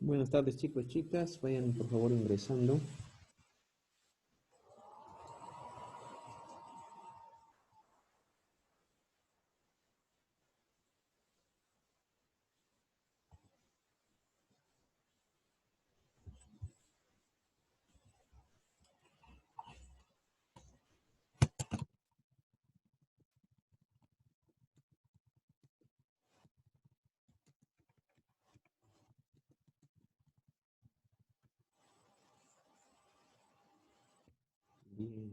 Buenas tardes, chicos, chicas. Vayan por favor ingresando. Bien.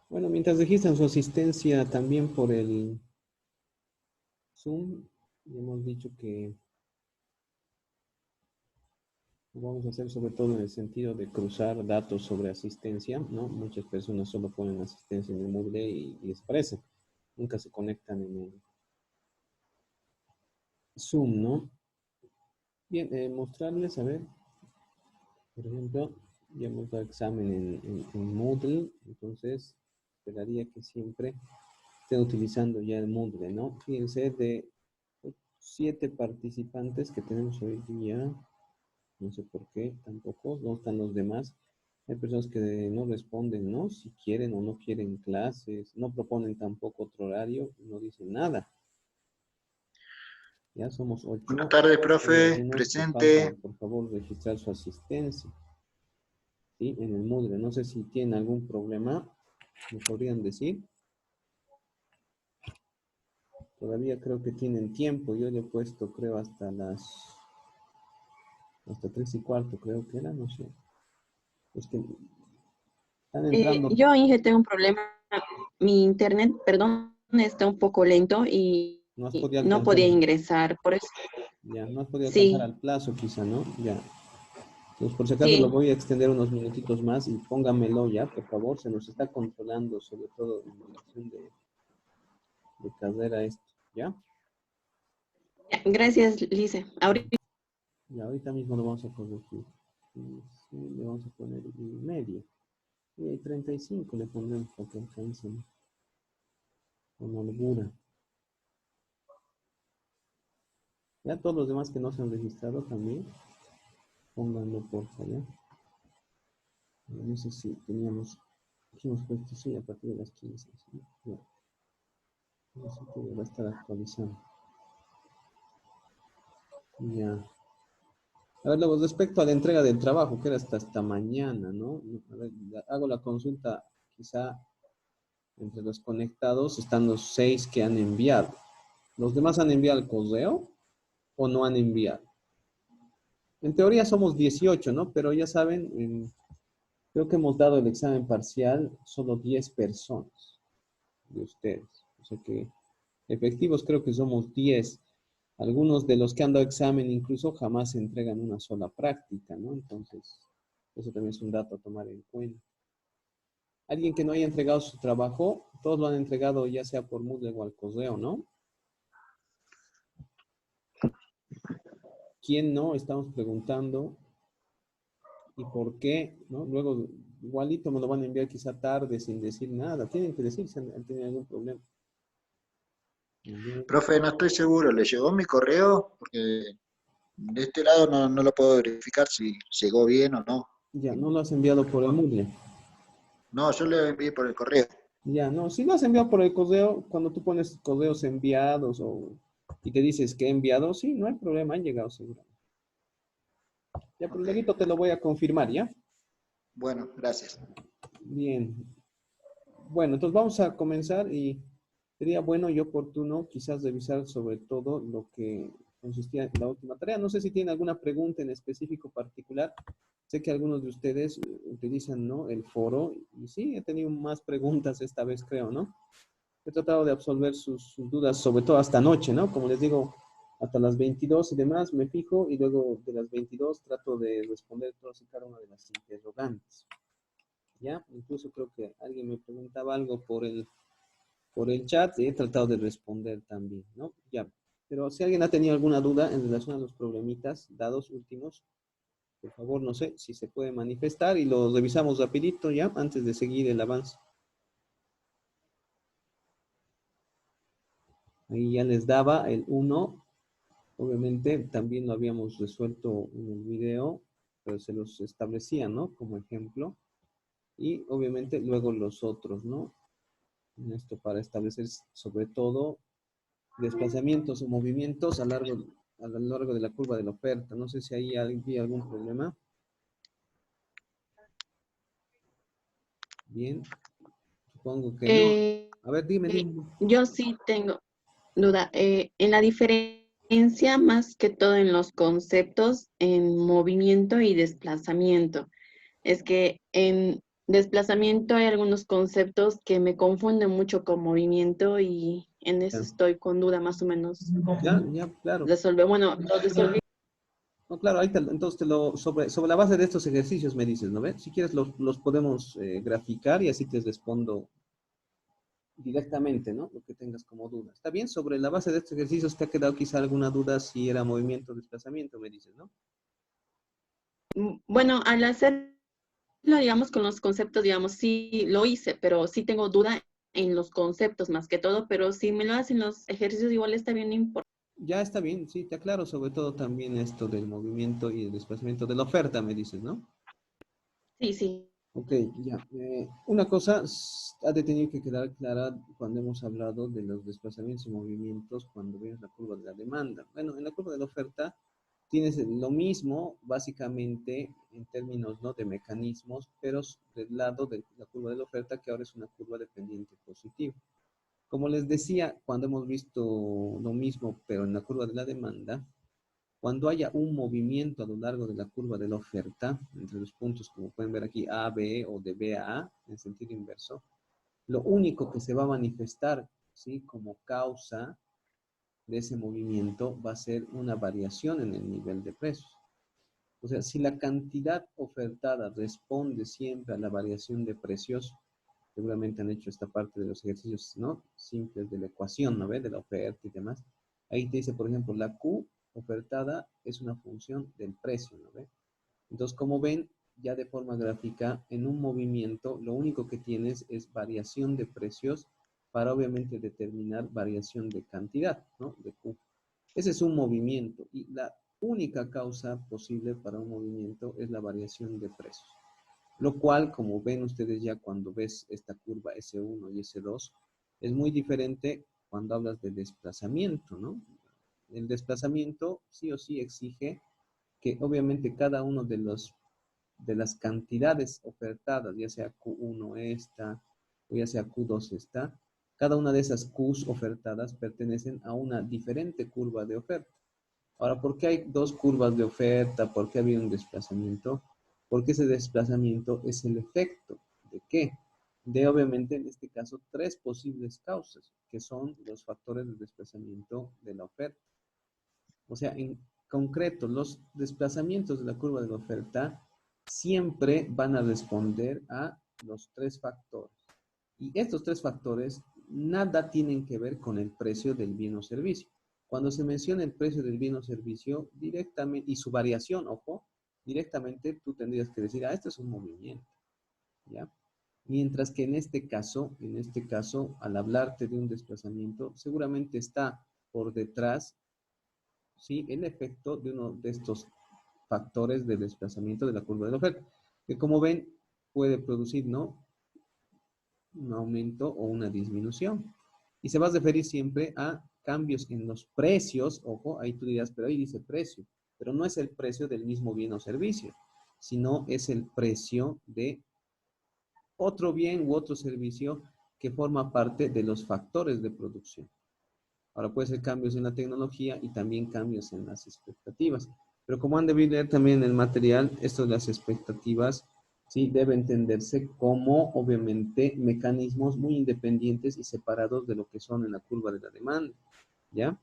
Bueno, mientras registran su asistencia también por el Zoom, ya hemos dicho que lo vamos a hacer sobre todo en el sentido de cruzar datos sobre asistencia, ¿no? Muchas personas solo ponen asistencia en el Moodle y desaparece. Nunca se conectan en el Zoom, ¿no? Bien, mostrarles, a ver, por ejemplo, ya hemos dado examen en Moodle, entonces esperaría que siempre estén utilizando ya el Moodle, ¿no? Fíjense, de 7 participantes que tenemos hoy día, no sé por qué tampoco, no están los demás. Hay personas que no responden, ¿no? Si quieren o no quieren clases, no proponen tampoco otro horario, no dicen nada. Ya somos Buenas 8. tardes, Hay profe. algunos que faltan, Presente. por favor, registrar su asistencia, ¿sí? En el Moodle. No sé si tienen algún problema, me podrían decir. Todavía creo que tienen tiempo. Yo le he puesto, creo, hasta 3:15, creo que era, no sé. Es que están entrando, Yo, Inge, tengo un problema. Mi internet, perdón, está un poco lento y no has podido no alcanzar, podía ingresar. Por eso, ya, no has podido alcanzar sí, al plazo quizá, ¿no? Ya. Entonces, por si acaso lo sí. voy a extender unos minutitos más y póngamelo ya, por favor, se nos está controlando, sobre todo en dirección de carrera esto, ¿ya? Gracias, Lice. Ahorita, Ya, ahorita mismo lo vamos a corregir. Sí, le vamos a poner medio. Y hay 35 le pondremos para que alcancen con holgura. Ya todos los demás que no se han registrado también, pónganlo por allá. No sé si teníamos, dijimos puesto sí a partir de las 15. ¿Sí? Ya, eso que va a estar actualizando. Ya. A ver, luego, respecto a la entrega del trabajo, que era hasta mañana, ¿no? A ver, hago la consulta, quizá entre los conectados están los 6 que han enviado. ¿Los demás han enviado el correo o no han enviado? En teoría somos 18, ¿no? Pero ya saben, creo que hemos dado el examen parcial solo 10 personas de ustedes. O sea que efectivos creo que somos 10. Algunos de los que han dado examen incluso jamás se entregan una sola práctica, ¿no? Entonces, eso también es un dato a tomar en cuenta. Alguien que no haya entregado su trabajo, todos lo han entregado ya sea por Moodle o al correo, ¿no? ¿Quién no? Estamos preguntando. ¿Y por qué? ¿No? Luego, igualito me lo van a enviar quizá tarde sin decir nada. Tienen que decir si han tenido algún problema. Bien. Profe, no estoy seguro. ¿Le llegó mi correo? Porque de este lado no lo puedo verificar si llegó bien o no. Ya, no lo has enviado por el Moodle. No, yo le envié por el correo. Ya, no, si lo has enviado por el correo, cuando tú pones correos enviados y te dices que he enviado, sí, no hay problema, han llegado seguro. Ya, pero Ok. luego te lo voy a confirmar, ¿ya? Bueno, gracias. Bien. Bueno, entonces vamos a comenzar y sería bueno y oportuno quizás revisar sobre todo lo que consistía en la última tarea. No sé si tienen alguna pregunta en específico particular. Sé que algunos de ustedes utilizan, ¿no?, el foro y sí, he tenido más preguntas esta vez, creo, ¿no? He tratado de absolver sus dudas, sobre todo hasta anoche, ¿no? Como les digo, hasta las 22 y demás me fijo y luego de las 22 trato de responder todas y cada una de las interrogantes. ¿Ya? Incluso creo que alguien me preguntaba algo por el chat y he tratado de responder también, ¿no? Ya. Pero si alguien ha tenido alguna duda en relación a los problemitas dados últimos, por favor, no sé si se puede manifestar y lo revisamos rapidito ya antes de seguir el avance. Ahí ya les daba el 1. Obviamente también lo habíamos resuelto en el video, pero se los establecía, ¿no? Como ejemplo. Y obviamente luego los otros, ¿no? Esto para establecer sobre todo desplazamientos o movimientos a lo largo de la curva de la oferta. No sé si ahí hay algún problema. Bien, supongo que no. Eh, A ver, dime. yo sí tengo duda. En la diferencia, más que todo en los conceptos, en movimiento y desplazamiento. Es que en desplazamiento hay algunos conceptos que me confunden mucho con movimiento y en eso Ya, estoy con duda más o menos. ya, claro. Resolver, bueno, lo resolví. No, claro, ahí entonces sobre la base de estos ejercicios me dices, ¿no ves? Si quieres los podemos graficar y así te respondo directamente, ¿no? Lo que tengas como duda. ¿Está bien? Sobre la base de estos ejercicios, ¿te ha quedado quizá alguna duda si era movimiento o desplazamiento? Me dices, ¿no? Bueno, al hacerlo, digamos, con los conceptos, digamos, sí lo hice, pero sí tengo duda en los conceptos más que todo, pero si me lo hacen los ejercicios igual está bien, no importa. Ya está bien, sí, te aclaro sobre todo también esto del movimiento y el desplazamiento de la oferta, me dices, ¿no? Sí, sí. Ok, ya. Una cosa ha de tener que quedar clara cuando hemos hablado de los desplazamientos y movimientos cuando ves la curva de la demanda. Bueno, en la curva de la oferta tienes lo mismo, básicamente, en términos, ¿no?, de mecanismos, pero del lado de la curva de la oferta, que ahora es una curva de pendiente positiva. Como les decía, cuando hemos visto lo mismo, pero en la curva de la demanda, cuando haya un movimiento a lo largo de la curva de la oferta, entre los puntos, como pueden ver aquí, A, B o de B a A, en sentido inverso, lo único que se va a manifestar, ¿sí?, como causa de ese movimiento va a ser una variación en el nivel de precios. O sea, si la cantidad ofertada responde siempre a la variación de precios, seguramente han hecho esta parte de los ejercicios, ¿no?, simples de la ecuación, ¿no ve?, de la oferta y demás. Ahí te dice, por ejemplo, la Q ofertada es una función del precio, ¿no ve? Entonces, como ven, ya de forma gráfica, en un movimiento, lo único que tienes es variación de precios para obviamente determinar variación de cantidad, ¿no?, de Q. Ese es un movimiento y la única causa posible para un movimiento es la variación de precios. Lo cual, como ven ustedes ya cuando ves esta curva S1 y S2, es muy diferente cuando hablas de desplazamiento, ¿no? El desplazamiento sí o sí exige que obviamente cada uno de las cantidades ofertadas, ya sea Q1 esta, o ya sea Q2 esta, cada una de esas Qs ofertadas pertenecen a una diferente curva de oferta. Ahora, ¿por qué hay dos curvas de oferta? ¿Por qué había un desplazamiento? Porque ese desplazamiento es el efecto de qué? De obviamente en este caso tres posibles causas, que son los factores de desplazamiento de la oferta. O sea, en concreto, los desplazamientos de la curva de la oferta siempre van a responder a los tres factores. Y estos tres factores nada tienen que ver con el precio del bien o servicio. Cuando se menciona el precio del bien o servicio directamente, y su variación, ojo, directamente tú tendrías que decir, ah, esto es un movimiento, ¿ya? Mientras que en este caso, al hablarte de un desplazamiento, seguramente está por detrás, ¿sí?, el efecto de uno de estos factores de desplazamiento de la curva de la oferta, que como ven puede producir, ¿no?, un aumento o una disminución. Y se va a referir siempre a cambios en los precios, ojo, ahí tú dirás, pero ahí dice precio, pero no es el precio del mismo bien o servicio, sino es el precio de otro bien u otro servicio que forma parte de los factores de producción. Ahora puede ser cambios en la tecnología y también cambios en las expectativas. Pero como han de leer también en el material, esto de las expectativas, sí, debe entenderse como, obviamente, mecanismos muy independientes y separados de lo que son en la curva de la demanda, ¿ya?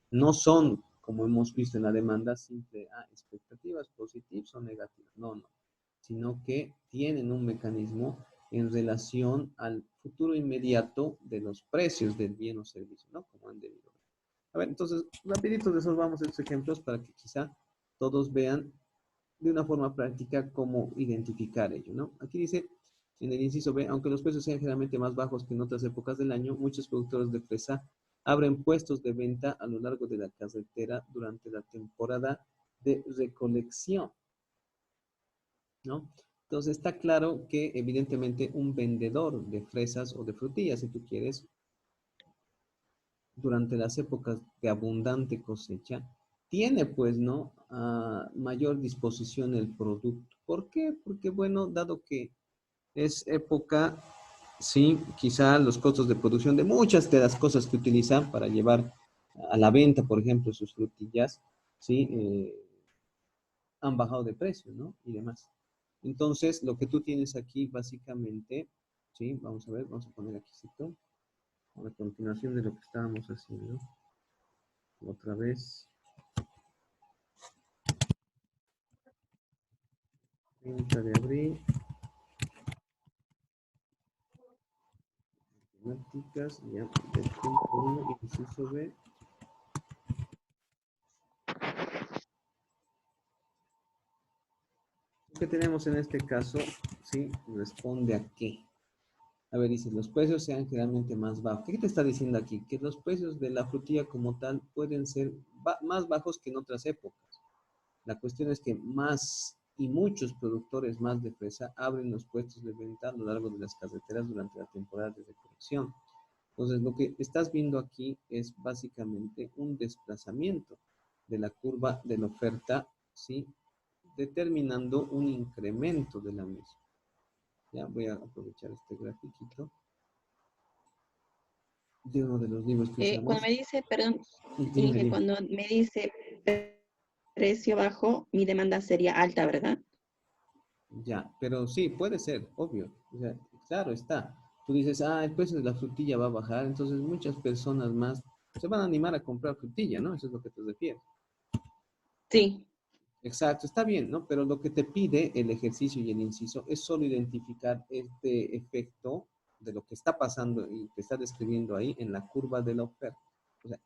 No son, como hemos visto en la demanda, simple, expectativas positivas o negativas. No, no. Sino que tienen un mecanismo en relación al futuro inmediato de los precios del bien o servicio, ¿no? Como han debido ver. A ver, entonces, rapidito resolvamos estos ejemplos para que quizá todos vean de una forma práctica cómo identificar ello, ¿no? Aquí dice, en el inciso B, aunque los precios sean generalmente más bajos que en otras épocas del año, muchos productores de fresa abren puestos de venta a lo largo de la carretera durante la temporada de recolección, ¿no? Entonces está claro que evidentemente un vendedor de fresas o de frutillas, si tú quieres, durante las épocas de abundante cosecha, tiene pues, ¿no? A mayor disposición el producto. ¿Por qué? Porque, bueno, dado que es época, sí, quizá los costos de producción de muchas de las cosas que utilizan para llevar a la venta, por ejemplo, sus frutillas, sí, han bajado de precio, ¿no? Y demás. Entonces, lo que tú tienes aquí, básicamente, sí, vamos a ver, vamos a poner aquí, a continuación de lo que estábamos haciendo. Otra vez. 30 de abril. Matemáticas, ya, del punto 1, inciso B. Lo que tenemos en este caso, sí, responde a qué. A ver, dice, los precios sean generalmente más bajos. ¿Qué te está diciendo aquí? Que los precios de la frutilla como tal pueden ser más bajos que en otras épocas. La cuestión es que más y muchos productores más de fresa abren los puestos de venta a lo largo de las carreteras durante la temporada de recolección. Entonces, lo que estás viendo aquí es básicamente un desplazamiento de la curva de la oferta, ¿sí? Determinando un incremento de la misma. Ya voy a aprovechar este grafiquito de uno de los libros que usamos. Cuando me dice, perdón, Dime, Inge, dime. cuando me dice precio bajo, mi demanda sería alta, ¿verdad? Ya, pero sí, puede ser, obvio. O sea, claro está. Tú dices, ah, el precio de la frutilla va a bajar, entonces muchas personas más se van a animar a comprar frutilla, ¿no? Eso es lo que te refieres. Sí. Exacto, está bien, ¿no? Pero lo que te pide el ejercicio y el inciso es solo identificar este efecto de lo que está pasando y que está describiendo ahí en la curva de la oferta. O sea,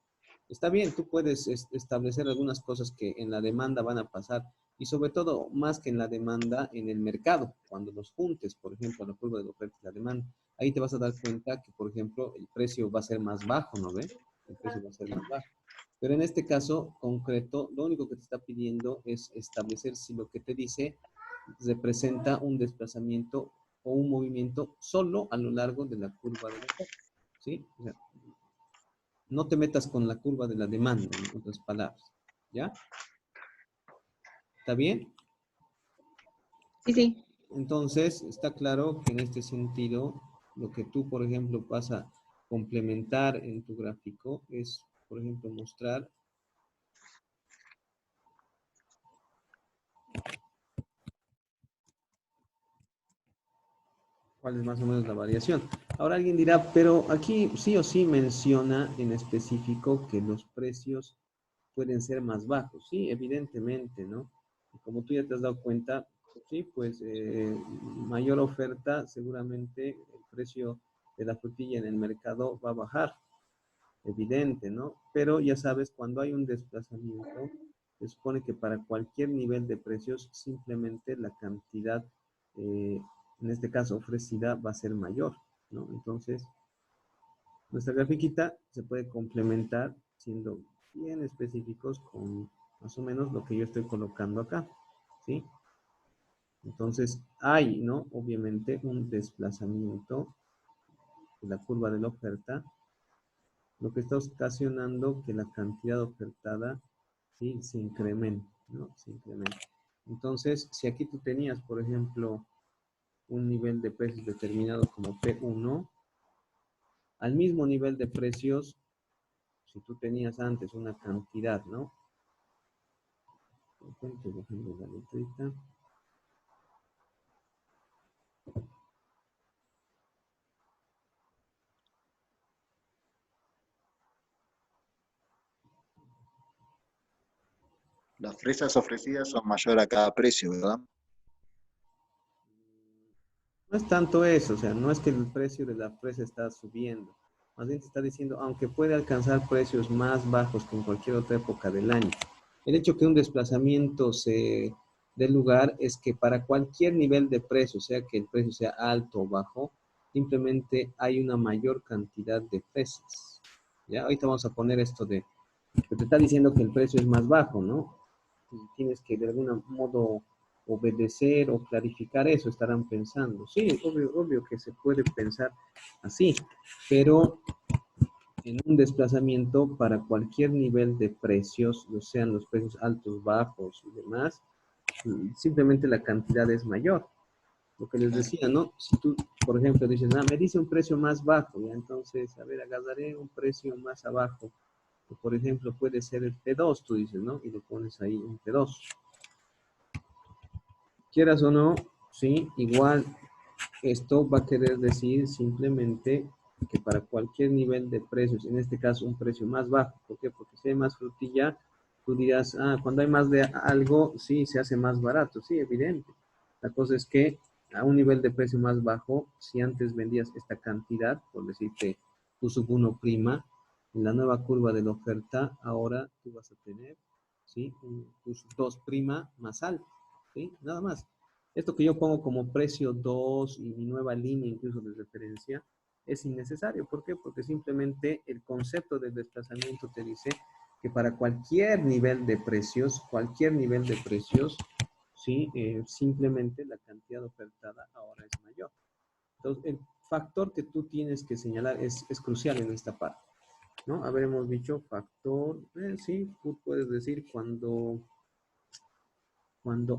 está bien, tú puedes establecer algunas cosas que en la demanda van a pasar y sobre todo, más que en la demanda, en el mercado, cuando los juntes, por ejemplo, la curva de la oferta y la demanda, ahí te vas a dar cuenta que, por ejemplo, el precio va a ser más bajo, ¿no ve? El precio va a ser más bajo. Pero en este caso concreto, lo único que te está pidiendo es establecer si lo que te dice representa un desplazamiento o un movimiento solo a lo largo de la curva de la oferta, ¿sí? O sea, no te metas con la curva de la demanda, en otras palabras, ¿ya? ¿Está bien? Sí, sí. Entonces, está claro que en este sentido, lo que tú, por ejemplo, vas a complementar en tu gráfico es, por ejemplo, mostrar cuál es más o menos la variación. Ahora alguien dirá, pero aquí sí o sí menciona en específico que los precios pueden ser más bajos. Sí, evidentemente, ¿no? Y como tú ya te has dado cuenta, sí, pues mayor oferta, seguramente el precio de la frutilla en el mercado va a bajar, evidente, ¿no? Pero ya sabes, cuando hay un desplazamiento, se supone que para cualquier nivel de precios, simplemente la cantidad, en este caso ofrecida, va a ser mayor, ¿no? Entonces, nuestra grafiquita se puede complementar siendo bien específicos con más o menos lo que yo estoy colocando acá, ¿sí? Entonces, hay, ¿no? Obviamente un desplazamiento de la curva de la oferta, lo que está ocasionando que la cantidad ofertada, ¿sí? Se incremente, ¿no? Se incremente. Entonces, si aquí tú tenías, por ejemplo, un nivel de precios determinado como P1, al mismo nivel de precios, si tú tenías antes una cantidad, ¿no? La letrita. Las fresas ofrecidas son mayor a cada precio, ¿verdad? No es tanto eso, o sea, no es que el precio de la fresa está subiendo. Más bien te está diciendo, aunque puede alcanzar precios más bajos que en cualquier otra época del año. El hecho que un desplazamiento se dé lugar es que para cualquier nivel de precio, sea que el precio sea alto o bajo, simplemente hay una mayor cantidad de fresas. Ya, ahorita vamos a poner esto de, que te está diciendo que el precio es más bajo, ¿no? Y tienes que de algún modo obedecer o clarificar eso, estarán pensando. Sí, obvio que se puede pensar así, pero en un desplazamiento para cualquier nivel de precios, o sean los precios altos, bajos y demás, simplemente la cantidad es mayor. Lo que les decía, ¿no? Si tú, por ejemplo, dices, me dice un precio más bajo, ya entonces, a ver, agarraré un precio más abajo. O, por ejemplo, puede ser el P2, tú dices, ¿no? Y le pones ahí un P2. Quieras o no, sí, igual esto va a querer decir simplemente que para cualquier nivel de precios, en este caso un precio más bajo, ¿por qué? Porque si hay más frutilla, tú dirás, cuando hay más de algo, sí, se hace más barato, sí, evidente. La cosa es que a un nivel de precio más bajo, si antes vendías esta cantidad, por decirte Q sub 1 prima, en la nueva curva de la oferta, ahora tú vas a tener, ¿sí? Un Q sub 2 prima más alto, ¿sí? Nada más. Esto que yo pongo como precio 2 y mi nueva línea incluso de referencia es innecesario. ¿Por qué? Porque simplemente el concepto del desplazamiento te dice que para cualquier nivel de precios, ¿sí? Simplemente la cantidad ofertada ahora es mayor. Entonces, el factor que tú tienes que señalar es crucial en esta parte, ¿no? Habremos dicho factor, sí, tú puedes decir cuando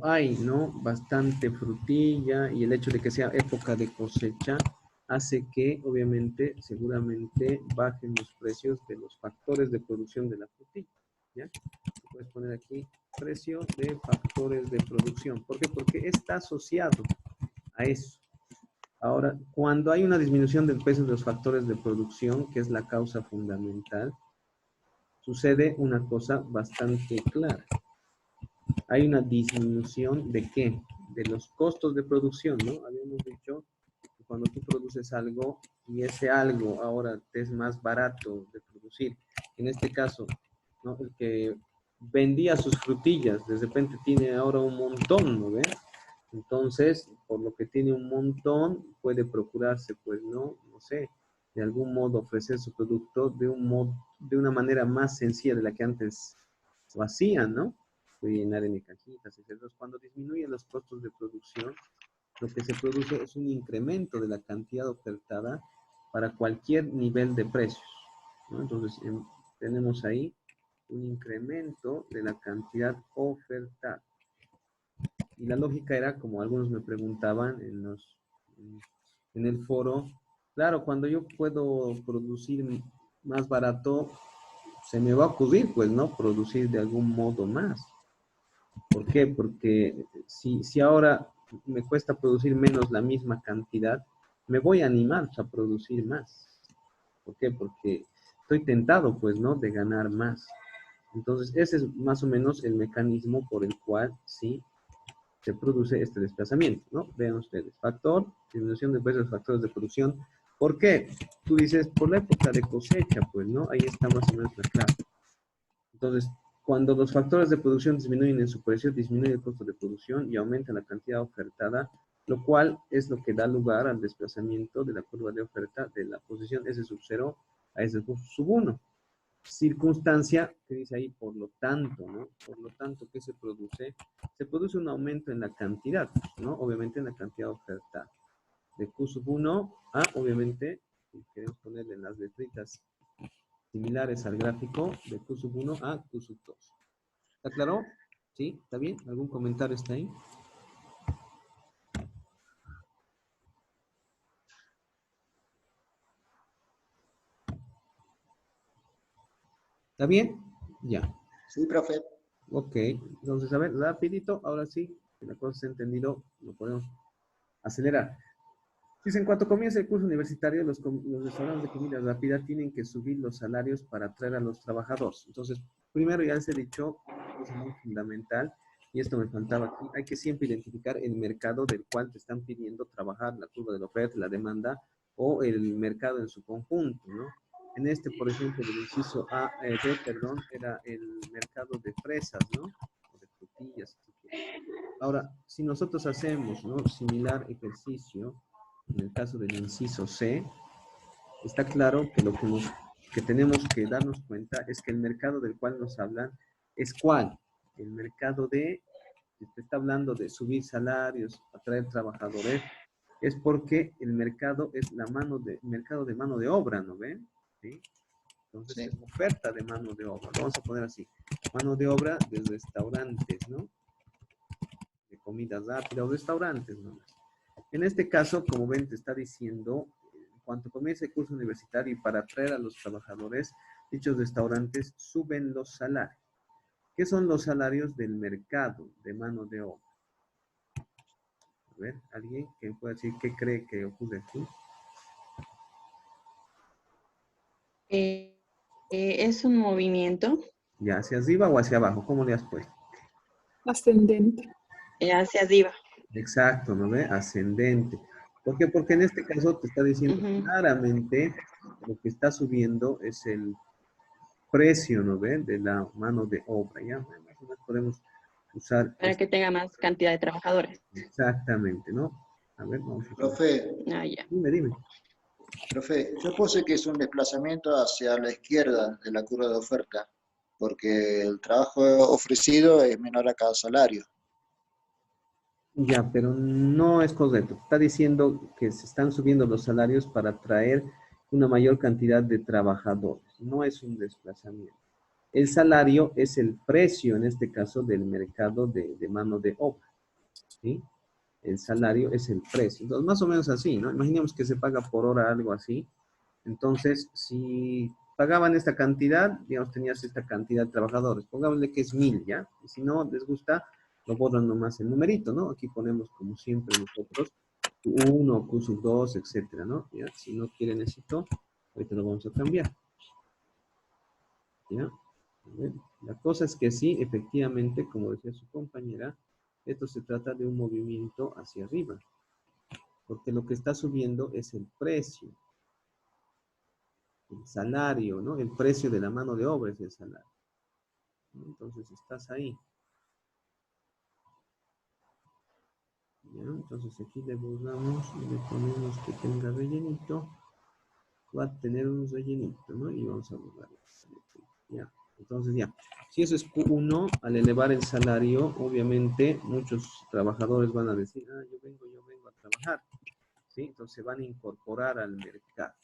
hay, ¿no? Bastante frutilla y el hecho de que sea época de cosecha hace que, obviamente, seguramente bajen los precios de los factores de producción de la frutilla, ¿ya? Puedes poner aquí precio de factores de producción. ¿Por qué? Porque está asociado a eso. Ahora, cuando hay una disminución del peso de los factores de producción, que es la causa fundamental, sucede una cosa bastante clara. Hay una disminución de qué? De los costos de producción, ¿no? Habíamos dicho que cuando tú produces algo y ese algo ahora te es más barato de producir, en este caso, ¿no? El que vendía sus frutillas, de repente tiene ahora un montón, ¿no ve? Entonces, por lo que tiene un montón, puede procurarse, pues, no sé, de algún modo ofrecer su producto de una manera más sencilla de la que antes lo hacían, ¿no? Puede llenar en cajitas, etc. Cuando disminuyen los costos de producción, lo que se produce es un incremento de la cantidad ofertada para cualquier nivel de precios, ¿no? Entonces, tenemos ahí un incremento de la cantidad ofertada. Y la lógica era, como algunos me preguntaban en el foro, claro, cuando yo puedo producir más barato, se me va a ocurrir, pues, ¿no? Producir de algún modo más. ¿Por qué? Porque si ahora me cuesta producir menos la misma cantidad, me voy a animar a producir más. ¿Por qué? Porque estoy tentado, pues, ¿no? De ganar más. Entonces, ese es más o menos el mecanismo por el cual, sí, se produce este desplazamiento, ¿no? Vean ustedes, factor, disminución de precios de los factores de producción. ¿Por qué? Tú dices, por la época de cosecha, pues, ¿no? Ahí está más o menos la clave. Entonces, cuando los factores de producción disminuyen en su precio, disminuye el costo de producción y aumenta la cantidad ofertada, lo cual es lo que da lugar al desplazamiento de la curva de oferta de la posición S sub 0 a S sub 1. Circunstancia que dice ahí, por lo tanto, ¿no? Por lo tanto, ¿qué se produce? Se produce un aumento en la cantidad, ¿no? Obviamente en la cantidad ofertada. De Q sub 1 a, obviamente, si queremos ponerle las letritas similares al gráfico, de Q sub 1 a Q sub 2. ¿Está claro? ¿Sí? ¿Está bien? ¿Algún comentario está ahí? ¿Está bien? Ya. Sí, profe. Ok. Entonces, a ver, rapidito, ahora sí, que la cosa se ha entendido, lo podemos acelerar. Dicen, cuando comienza el curso universitario, los restaurantes de comida rápida tienen que subir los salarios para atraer a los trabajadores. Entonces, primero ya les he dicho, una cosa muy fundamental, y esto me faltaba aquí, hay que siempre identificar el mercado del cual te están pidiendo trabajar, la curva de la oferta, la demanda, o el mercado en su conjunto, ¿no? En este, por ejemplo, el inciso A, perdón, era el mercado de fresas, ¿no? O de frutillas. Ahora, si nosotros hacemos, ¿no? Similar ejercicio, en el caso del inciso C, está claro que lo que nos que tenemos que darnos cuenta es que el mercado del cual nos hablan es ¿cuál? El mercado de, si usted está hablando de subir salarios, atraer trabajadores, es porque el mercado es mercado de mano de obra, ¿no ven? ¿Sí? Entonces Sí. es oferta de mano de obra. Lo vamos a poner así. Mano de obra de restaurantes, ¿no? De comida rápida o restaurantes, ¿no? En este caso, como ven, te está diciendo, en cuanto comience el curso universitario y para atraer a los trabajadores, dichos restaurantes suben los salarios. ¿Qué son los salarios del mercado de mano de obra? A ver, ¿alguien que pueda decir qué cree que ocurre aquí? Es un movimiento ¿Ya hacia arriba o hacia abajo? ¿Cómo le has puesto? Ascendente. hacia arriba. Exacto, ¿no ve? Ascendente. ¿Por qué? Porque en este caso te está diciendo Ujú. claramente lo que está subiendo es el precio, ¿no ve? De la mano de obra, ¿ya? Más o menos podemos usar Para que tenga más cantidad de trabajadores. exactamente, ¿no? A ver, vamos a usar. Profe, Ah, ya. Dime. profe, yo puse que es un desplazamiento hacia la izquierda de la curva de oferta, porque el trabajo ofrecido es menor a cada salario. Ya, pero no es correcto. Está diciendo que se están subiendo los salarios para atraer una mayor cantidad de trabajadores. No es un desplazamiento. El salario es el precio, en este caso, del mercado de mano de obra. ¿Sí? El salario es el precio. Entonces, más o menos así, ¿no? Imaginemos que se paga por hora algo así. Entonces, si pagaban esta cantidad, digamos, tenías esta cantidad de trabajadores. Pongámosle que es 1000, ¿ya? Y si no les gusta, lo borran nomás el numerito, ¿no? Aquí ponemos, como siempre nosotros, Q1, Q2, etcétera, ¿no? ¿Ya? Si no quieren esto, ahorita lo vamos a cambiar. ¿Ya? La cosa es que sí, efectivamente, como decía su compañera, esto se trata de un movimiento hacia arriba, porque lo que está subiendo es el precio, el salario, ¿no? El precio de la mano de obra es el salario, ¿no? Entonces estás ahí. ¿Ya? Entonces aquí le borramos y le ponemos que tenga rellenito. Va a tener un rellenito, ¿no? Y vamos a borrar. Ya. Entonces ya, si eso es Q1, al elevar el salario, obviamente muchos trabajadores van a decir, ah, yo vengo a trabajar, ¿sí? Entonces se van a incorporar al mercado.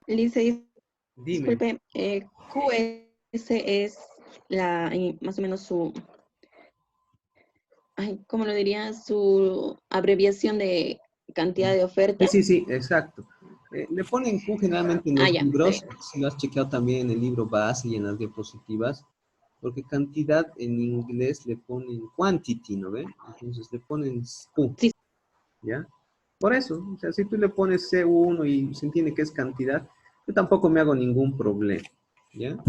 Lice, Dime, disculpe, QS es más o menos su, ¿cómo lo diría? Su abreviación de cantidad de oferta. sí, exacto. Le ponen Q generalmente en los Ya, está libros, bien. si lo has chequeado también en el libro base y en las diapositivas, porque cantidad en inglés le ponen quantity, ¿no ven? Entonces le ponen Q, Sí, ¿ya? Por eso, o sea, si tú le pones C1 y se entiende que es cantidad, yo tampoco me hago ningún problema, ¿ya?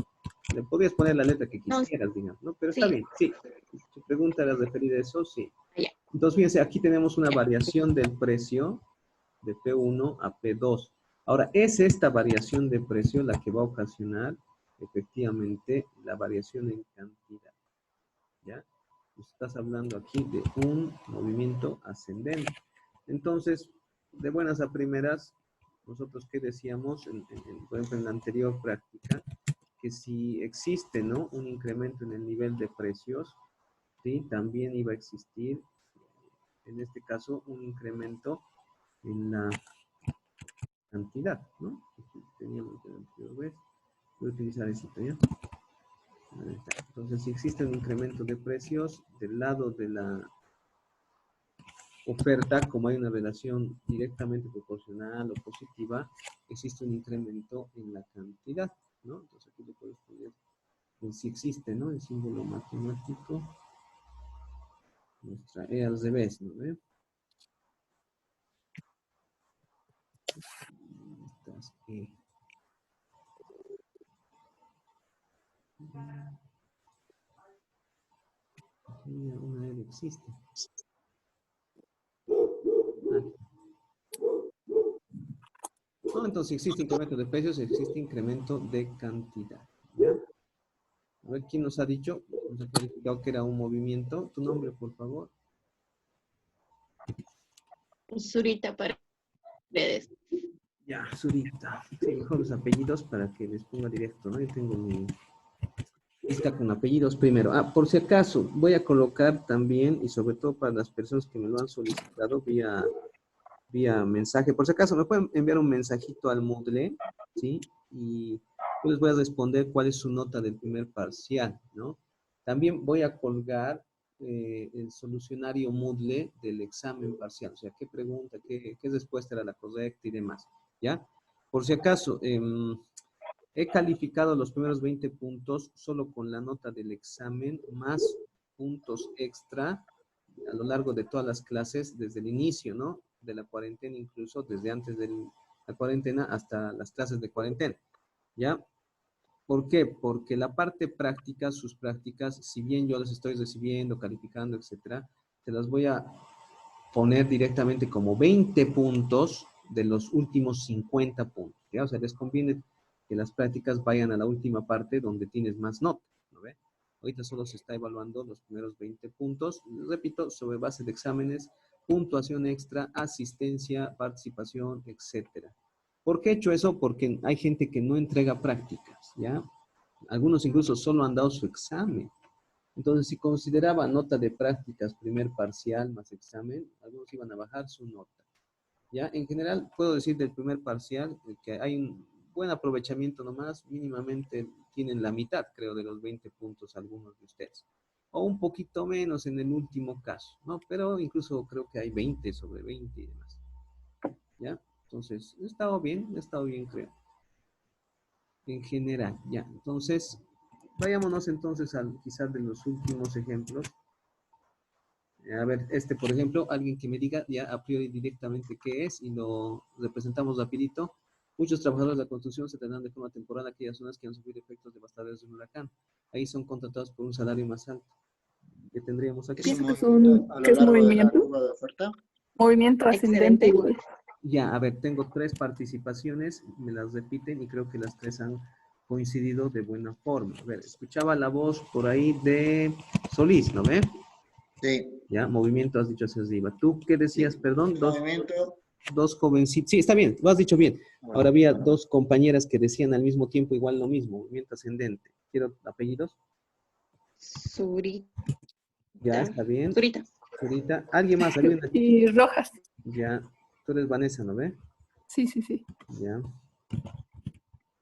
Le podrías poner la letra que no, quisieras, digamos, ¿no? Pero está sí, bien, sí. Tu pregunta era referida a eso, sí. ya, Entonces, fíjense, aquí tenemos una ya. variación del precio de P1 a P2. Ahora, es esta variación de precio la que va a ocasionar efectivamente la variación en cantidad, ¿ya? Estás hablando aquí de un movimiento ascendente. Entonces, de buenas a primeras, nosotros qué decíamos, por ejemplo, en la anterior práctica, que si existe, ¿no?, un incremento en el nivel de precios, ¿sí?, también iba a existir, en este caso, un incremento en la cantidad, ¿no? Aquí teníamos la anterior vez. Voy a utilizar ese, ¿ya? Entonces, si existe un incremento de precios del lado de la oferta, como hay una relación directamente proporcional o positiva, existe un incremento en la cantidad, ¿no? Entonces aquí le puedes poner, pues, si existe, ¿no?, el símbolo matemático, nuestra E al revés, ¿no? ¿Ve? Estas E. Una E existe. No, entonces, si existe incremento de precios, existe incremento de cantidad, ¿ya? A ver, ¿quién nos ha dicho? Nos ha clarificado que era un movimiento. ¿Tu nombre, por favor? Zurita Paredes. Ya, Zurita. Sí, mejor los apellidos para que les ponga directo, ¿no? Yo tengo mi lista con apellidos primero. Ah, por si acaso, voy a colocar también, y sobre todo para las personas que me lo han solicitado vía mensaje, por si acaso, me pueden enviar un mensajito al Moodle, ¿sí? Y yo les voy a responder cuál es su nota del primer parcial, ¿no? También voy a colgar el solucionario Moodle del examen parcial, o sea, qué pregunta, qué respuesta era la correcta y demás, ¿ya? Por si acaso, he calificado los primeros 20 puntos solo con la nota del examen, más puntos extra a lo largo de todas las clases, desde el inicio, ¿no? De la cuarentena, incluso desde antes de la cuarentena hasta las clases de cuarentena, ¿ya? ¿Por qué? Porque la parte práctica, sus prácticas, si bien yo las estoy recibiendo, calificando, etcétera, se las voy a poner directamente como 20 puntos de los últimos 50 puntos, ¿ya? O sea, les conviene que las prácticas vayan a la última parte donde tienes más nota, ¿no ve? Ahorita solo se está evaluando los primeros 20 puntos, repito, sobre base de exámenes, puntuación extra, asistencia, participación, etcétera. ¿Por qué he hecho eso? Porque hay gente que no entrega prácticas, ¿ya? Algunos incluso solo han dado su examen. Entonces, si consideraba nota de prácticas, primer parcial más examen, algunos iban a bajar su nota. ¿Ya? En general, puedo decir del primer parcial que hay un buen aprovechamiento nomás, mínimamente tienen la mitad, creo, de los 20 puntos algunos de ustedes. O un poquito menos en el último caso, ¿no? Pero incluso creo que hay 20 sobre 20 y demás. ¿Ya? Entonces, he estado bien, creo. En general, ya. Entonces, vayámonos entonces al quizás de los últimos ejemplos. A ver, por ejemplo, alguien que me diga ya a priori directamente qué es y lo representamos rapidito. Muchos trabajadores de la construcción se tendrán de forma temporal a aquellas zonas que han sufrido efectos devastadores de un huracán. Ahí son contratados por un salario más alto. ¿Qué tendríamos aquí? ¿Es un Pienso movimiento a lo que es largo de la movimiento, curva de oferta? movimiento ascendente Excelente. igual. Ya, a ver, tengo 3 participaciones, me las repiten y creo que las 3 han coincidido de buena forma. A ver, escuchaba la voz por ahí de Solís, ¿no ve? Sí. Ya, movimiento has dicho hacia arriba. ¿Tú qué decías, Sí. perdón? Movimiento. Dos jovencitos. Sí, está bien, lo has dicho bien. Ahora Bueno, había bueno. dos compañeras que decían al mismo tiempo igual lo mismo, movimiento ascendente. ¿Quiero apellidos? Zurita. Ya, está bien. Zurita. Zurita. ¿Alguien más? ¿Había una? Y rojas. Ya. Tú eres Vanessa, ¿no ve? Sí, sí, sí. Ya.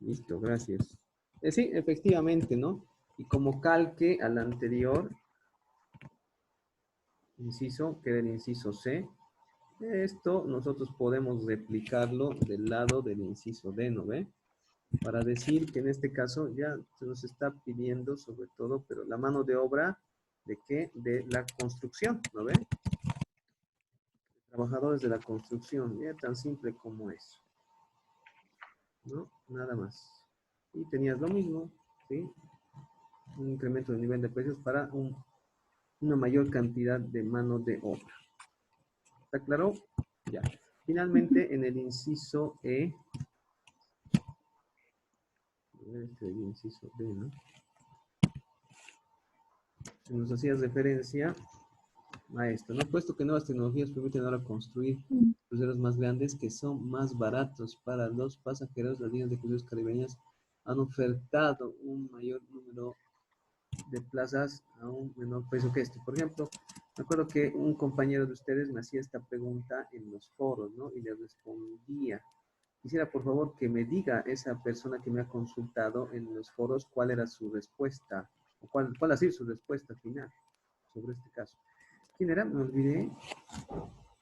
Listo, gracias. Sí, efectivamente, ¿no? Y como calque al anterior, inciso, que era el inciso C, esto nosotros podemos replicarlo del lado del inciso D, ¿no ve? Para decir que en este caso ya se nos está pidiendo sobre todo, pero la mano de obra, ¿de qué? De la construcción, ¿no ve? Trabajadores de la construcción, ya tan simple como eso, ¿no? Nada más. Y tenías lo mismo, ¿sí? Un incremento de nivel de precios para una mayor cantidad de mano de obra. ¿Está claro? Ya. Finalmente, en el inciso E, este es el inciso D, ¿no? Nos hacías referencia a esto, ¿no? Puesto que nuevas tecnologías permiten ahora construir cruceros más grandes que son más baratos para los pasajeros, las líneas de cruceros caribeñas han ofertado un mayor número de plazas a un menor precio que este. Por ejemplo, me acuerdo que un compañero de ustedes me hacía esta pregunta en los foros, ¿no? Y le respondía. Quisiera, por favor, que me diga esa persona que me ha consultado en los foros cuál era su respuesta, o cuál ha sido su respuesta final sobre este caso. ¿Quién era? Me olvidé.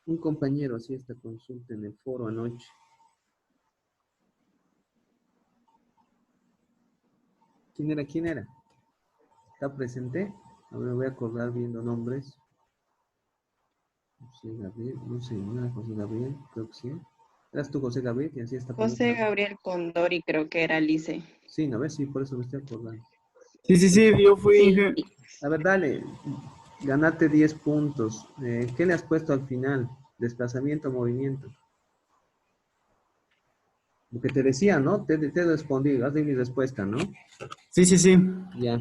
Un compañero hacía esta consulta en el foro anoche. ¿Quién era? ¿Quién era? ¿Está presente? A ver, me voy a acordar viendo nombres. José Gabriel, no sé, no era José Gabriel, creo que sí. ¿Eras tú, José Gabriel, que hacía esta José pregunta? Gabriel Condori, creo que era Lice. Sí, ¿no ves? Sí, por eso me estoy acordando. Sí, sí, sí, yo fui. Sí. A ver, dale, ganate 10 puntos. ¿Qué le has puesto al final? Desplazamiento, movimiento. Lo que te decía, ¿no? Te he respondido, has de mi respuesta, ¿no? Sí, sí, sí. Ya.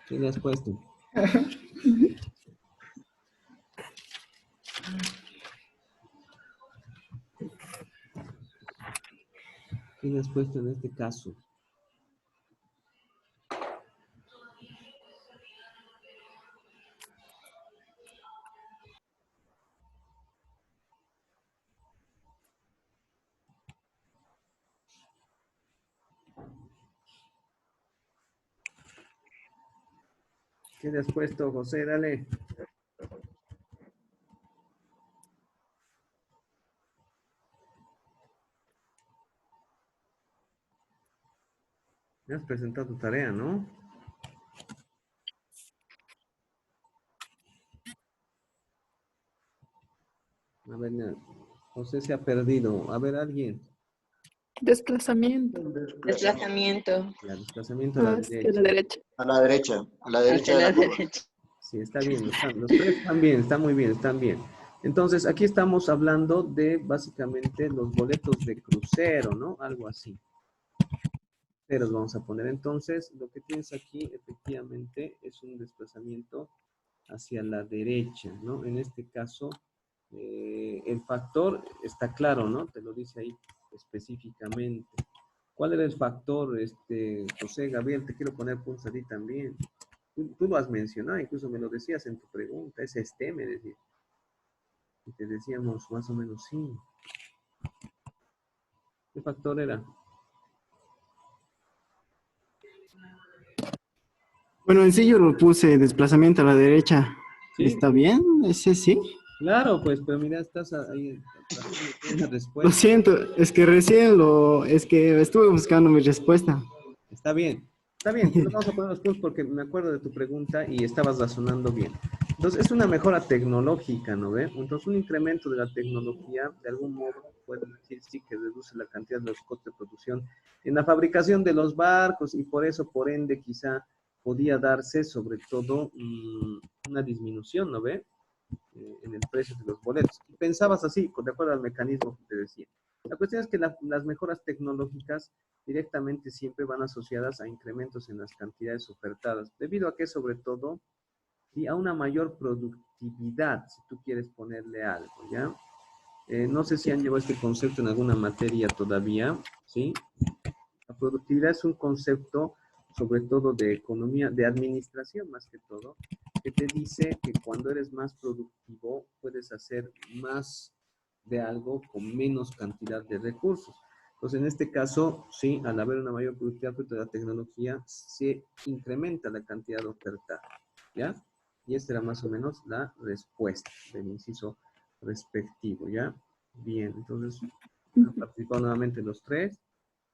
¿Qué le has puesto? ¿Qué le has puesto en este caso? ¿Qué le has puesto, José? Dale. Me has presentado tu tarea, ¿no? A ver, José se ha perdido. A ver, alguien. Desplazamiento Desplazamiento Ya, desplazamiento a la hacia la derecha. derecha. A la derecha hacia de la la curva. derecha. Sí, está bien. Los tres están bien, están muy bien, están bien. Entonces, aquí estamos hablando de básicamente los boletos de crucero, ¿no? Algo así. Pero vamos a poner entonces, lo que tienes aquí efectivamente es un desplazamiento hacia la derecha, ¿no? En este caso, el factor está claro, ¿no? Te lo dice ahí específicamente. ¿Cuál era el factor, José Gabriel? Te quiero poner puntos a ti también. Tú lo has mencionado, incluso me lo decías en tu pregunta, es me decías. Y te decíamos más o menos sí. ¿Qué factor era? Bueno, en sí yo lo puse desplazamiento a la derecha. Sí, ¿Está bien? Ese sí. claro, pues, pero mira, estás ahí tratando de una Lo respuesta. siento, es que es que estuve buscando mi respuesta. Está bien, está bien, te lo vamos a poner los puntos porque me acuerdo de tu pregunta y estabas razonando bien. Entonces, es una mejora tecnológica, ¿no ve? Entonces, un incremento de la tecnología, de algún modo, puede decir sí que reduce la cantidad de los costes de producción en la fabricación de los barcos y por eso, por ende, quizá podía darse sobre todo una disminución, ¿no ve? En el precio de los boletos. Y pensabas así, de acuerdo al mecanismo que te decía. La cuestión es que las mejoras tecnológicas directamente siempre van asociadas a incrementos en las cantidades ofertadas, debido a que sobre todo y a una mayor productividad, si tú quieres ponerle algo, ¿ya? No sé si han llevado este concepto en alguna materia todavía, ¿sí? La productividad es un concepto sobre todo de economía, de administración más que todo, que te dice que cuando eres más productivo puedes hacer más de algo con menos cantidad de recursos. Entonces, en este caso, sí, al haber una mayor productividad fruto de la tecnología, se incrementa la cantidad ofertada, ¿ya? Y esta era más o menos la respuesta del inciso respectivo, ¿ya? Bien, entonces han participado nuevamente los tres.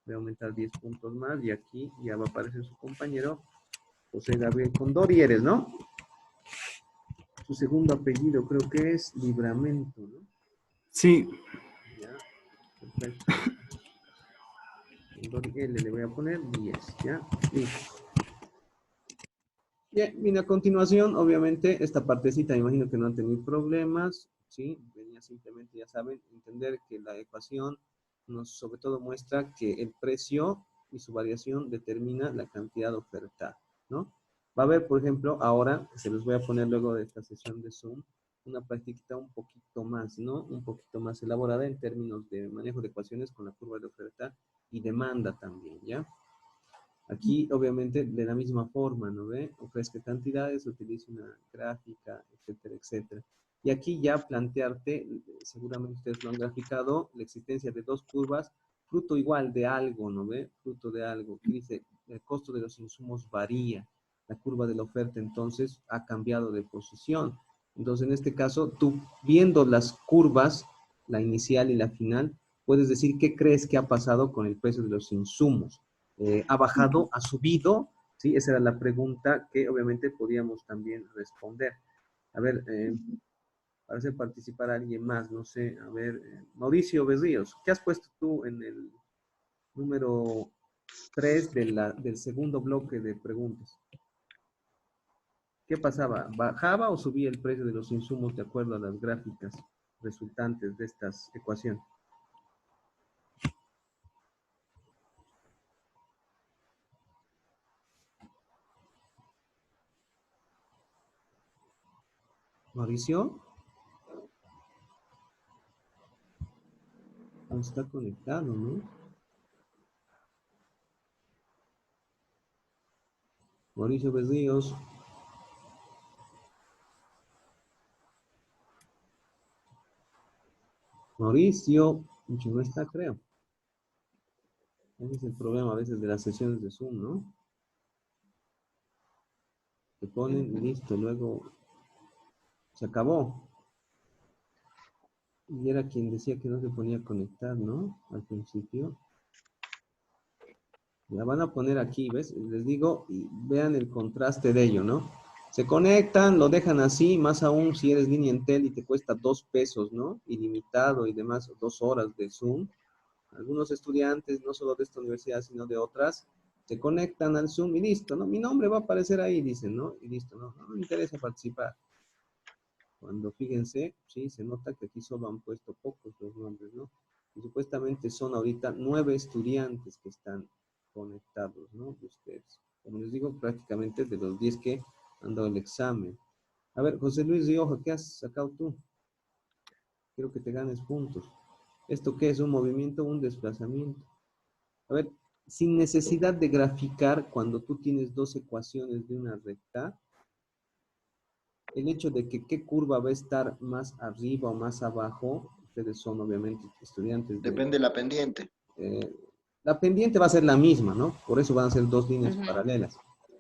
Voy a aumentar 10 puntos más y aquí ya va a aparecer su compañero José Gabriel Condori, eres, ¿no? Su segundo apellido creo que es Libramento, ¿no? Sí, Ya, perfecto. Condori L le voy a poner 10, ¿ya? Listo. Bien, y a continuación, obviamente, esta partecita, me imagino que no han tenido problemas, ¿sí? Venía simplemente, ya saben, entender que la ecuación nos sobre todo muestra que el precio y su variación determina la cantidad ofertada, ¿no? Va a haber, por ejemplo, ahora, que se los voy a poner luego de esta sesión de Zoom, una practiquita un poquito más, ¿no? Un poquito más elaborada en términos de manejo de ecuaciones con la curva de oferta y demanda también, ¿ya? Aquí, obviamente, de la misma forma, ¿no ve? Ofrezca cantidades, utilice una gráfica, etcétera, etcétera. Y aquí ya plantearte, seguramente ustedes lo han graficado, la existencia de dos curvas, fruto igual de algo, ¿no ve? Fruto de algo, que dice, el costo de los insumos varía. La curva de la oferta, entonces, ha cambiado de posición. Entonces, en este caso, tú viendo las curvas, la inicial y la final, puedes decir qué crees que ha pasado con el precio de los insumos. ¿Ha bajado? ¿Ha subido? ¿Sí? Esa era la pregunta que obviamente podíamos también responder. A ver, para hacer participar a alguien más, no sé, a ver, Mauricio Berríos, ¿qué has puesto tú en el número 3 del segundo bloque de preguntas? ¿Qué pasaba? ¿Bajaba o subía el precio de los insumos de acuerdo a las gráficas resultantes de estas ecuaciones? Mauricio, no está conectado, ¿no? Mauricio Berríos. Mauricio, mucho no está, creo. Ese es el problema a veces de las sesiones de Zoom, ¿no? Te ponen y listo, luego se acabó. Y era quien decía que no se ponía a conectar, ¿no? Al principio. La van a poner aquí, ¿ves? Les digo, y vean el contraste de ello, ¿no? Se conectan, lo dejan así, más aún si eres línea Entel y te cuesta 2 pesos, ¿no? Ilimitado y demás, 2 horas de Zoom. Algunos estudiantes, no solo de esta universidad, sino de otras, se conectan al Zoom y listo, ¿no? Mi nombre va a aparecer ahí, dicen, ¿no? Y listo, ¿no? No me interesa participar. Cuando fíjense, sí, se nota que aquí solo han puesto pocos los nombres, ¿no? Y supuestamente son ahorita 9 estudiantes que están conectados, ¿no? De ustedes. Como les digo, prácticamente de los 10 que han dado el examen. A ver, José Luis Rioja, ¿qué has sacado tú? Quiero que te ganes puntos. ¿Esto qué es? ¿Un movimiento o un desplazamiento? A ver, sin necesidad de graficar, cuando tú tienes dos ecuaciones de una recta, el hecho de que qué curva va a estar más arriba o más abajo, ustedes son obviamente estudiantes de... Depende de la pendiente. La pendiente va a ser la misma, ¿no? Por eso van a ser dos líneas paralelas.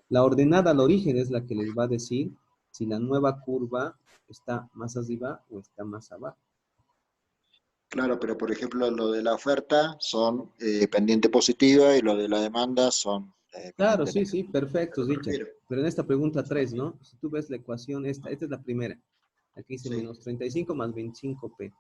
La ordenada al origen es la que les va a decir si la nueva curva está más arriba o está más abajo. Claro, pero por ejemplo lo de la oferta son pendiente positiva y lo de la demanda son Claro, pendiente sí, negativa. sí, perfecto, ¿A me Richard. refiero? Pero en esta pregunta 3, ¿no? Si tú ves la ecuación, esta es la primera. Aquí dice Sí, menos 35 más 25p.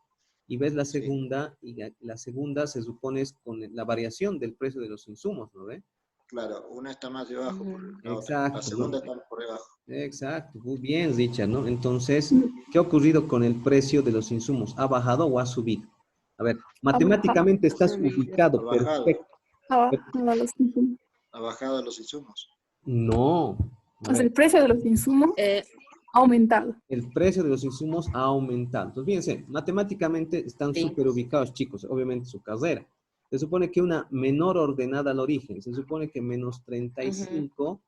Y ves la sí. segunda, y la segunda se supone es con la variación del precio de los insumos, ¿no ve? Claro, una está más debajo por la otra. La Exacto, ¿no? segunda está por debajo. Exacto, muy bien, Richard, ¿no? Entonces, ¿qué ha ocurrido con el precio de los insumos? ¿Ha bajado o ha subido? A ver, Ha bajado. matemáticamente estás Ha ubicado, bajado, perfecto. Ha bajado los insumos. ha bajado los insumos. No, a O sea, ver, el precio de los insumos ha aumentado. el precio de los insumos ha aumentado. Entonces, fíjense, matemáticamente están Sí. súper ubicados, chicos, obviamente su carrera. Se supone que una menor ordenada al origen, se supone que menos 35,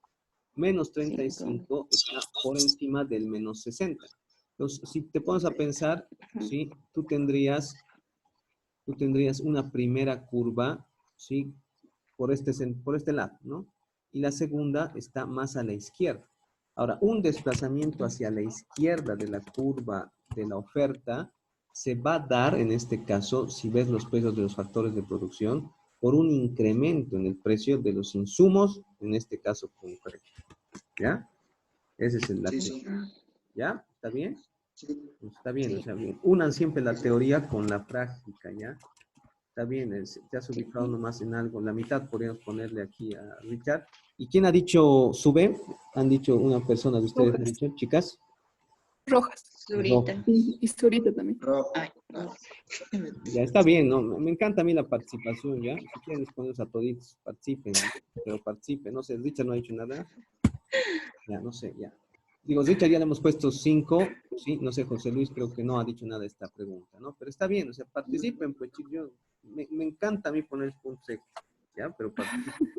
menos 35 está por encima del menos 60. Entonces, si te pones a pensar, ¿sí? Tú tendrías una primera curva, ¿sí? Por este lado, ¿no? Y la segunda está más a la izquierda. Ahora, un desplazamiento hacia la izquierda de la curva de la oferta se va a dar, en este caso, si ves los precios de los factores de producción, por un incremento en el precio de los insumos, en este caso concreto. ¿Ya? Ese es la Sí, teoría. sí, ¿Ya? ¿Está bien? sí. Pues está bien, o Sí. sea, bien. Unan siempre la Sí, sí. teoría con la práctica, ¿ya? Está bien, te has ubicado nomás en algo. La mitad podríamos ponerle aquí a Richard. ¿Y quién ha dicho sube? Han dicho una persona de ustedes, ha Rojas. dicho, chicas. Rojas. Zurita. Rojas. Y Zurita también. Rojo, Ay, claro. Ya está bien, ¿no? Me encanta a mí la participación, ¿ya? Si quieren les ponemos a toditos, participen, pero participen. No sé, Richard no ha dicho nada. Ya, no sé, ya. Digo, Richard ya le hemos puesto 5, sí, no sé, José Luis creo que no ha dicho nada de esta pregunta, ¿no? Pero está bien, o sea, participen, pues chicos, me encanta a mí poner puntos extra, ¿ya? Pero participen.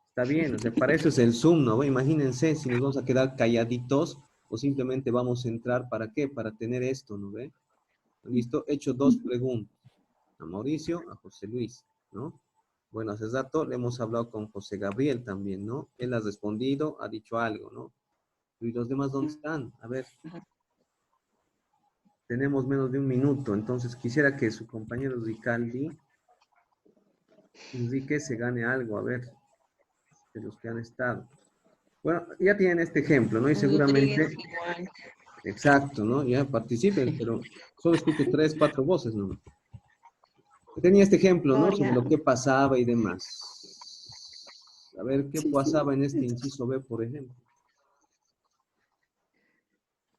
Está bien, o sea, para eso es el Zoom, ¿no? Imagínense si nos vamos a quedar calladitos o simplemente vamos a entrar, ¿para qué? Para tener esto, ¿no ve? ¿Listo? He hecho 2 preguntas, a Mauricio, a José Luis, ¿no? Bueno, hace rato le hemos hablado con José Gabriel también, ¿no? Él ha respondido, ha dicho algo, ¿no? ¿Y los demás dónde están? A ver, tenemos menos de un minuto, entonces quisiera que su compañero Ricaldi, Enrique, se gane algo, a ver, de los que han estado. Bueno, ya tienen este ejemplo, ¿no? Y Rodríguez seguramente, igual. exacto, ¿no? Ya participen, pero solo escucho 3, 4 voces, ¿no? Tenía este ejemplo, ¿no? Oh, Sobre ya. lo que pasaba y demás. A ver, ¿qué Sí, sí. pasaba en este inciso B, por ejemplo?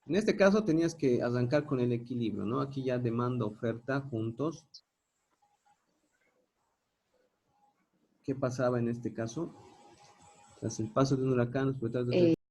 En este caso tenías que arrancar con el equilibrio, ¿no? Aquí ya demanda, oferta, juntos. ¿Qué pasaba en este caso? Tras el paso de un huracán, los propietarios de